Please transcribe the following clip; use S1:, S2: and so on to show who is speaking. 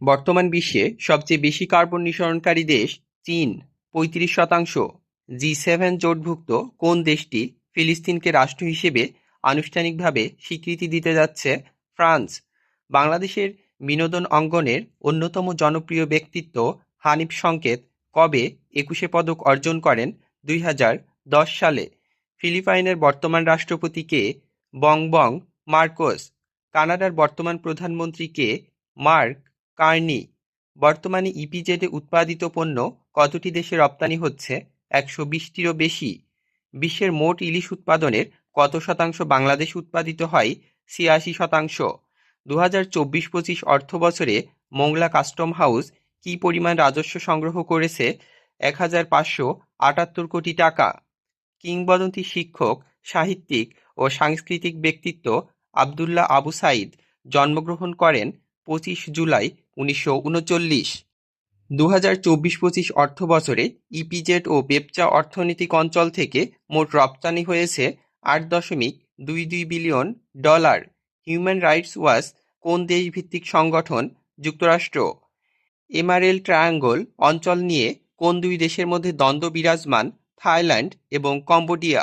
S1: বর্তমান বিশ্বে সবচেয়ে বেশি কার্বন নিঃসরণকারী দেশ চীন ৩৫%। জি7 জোটভুক্ত কোন দেশটি ফিলিস্তিনকে রাষ্ট্র হিসেবে আনুষ্ঠানিকভাবে স্বীকৃতি দিতে যাচ্ছে? ফ্রান্স। বাংলাদেশের বিনোদন অঙ্গনের অন্যতম জনপ্রিয় ব্যক্তিত্ব হানিফ সংকেত কবে ২১শে পদক অর্জন করেন? ২০১০ সালে। ফিলিপাইনের বর্তমান রাষ্ট্রপতি কে? বং মার্কোস। কানাডার বর্তমান প্রধানমন্ত্রী কে? Mark Carney. বর্তমানে ইপিজেডে উৎপাদিত পণ্য কতটি দেশে রপ্তানি হচ্ছে? ১২০টিরও বেশি। বিশ্বের মোট ইলিশ উৎপাদনের কত শতাংশ বাংলাদেশে উৎপাদিত হয়? ৮৬%। ২০২৪-২৫ অর্থবছরে মোংলা কাস্টম হাউস কি পরিমাণ রাজস্ব সংগ্রহ করেছে? ১,৫৭৮ কোটি টাকা। কিংবদন্তি শিক্ষক, সাহিত্যিক ও সাংস্কৃতিক ব্যক্তিত্ব আবদুল্লাহ আবু সাইদ জন্মগ্রহণ করেন ২৫ জুলাই ১৯৩৯। ২০২৪-২৫ অর্থবছরে ইপিজেড ও বেপচা অর্থনৈতিক অঞ্চল থেকে মোট রপ্তানি হয়েছে $৮.২২ বিলিয়ন। হিউম্যান রাইটস ওয়াচ কোন দেশভিত্তিক সংগঠন? যুক্তরাষ্ট্র। এমারেল্ড ট্রায়াঙ্গল অঞ্চল নিয়ে কোন দুই দেশের মধ্যে দ্বন্দ্ব বিরাজমান? থাইল্যান্ড এবং কম্বোডিয়া।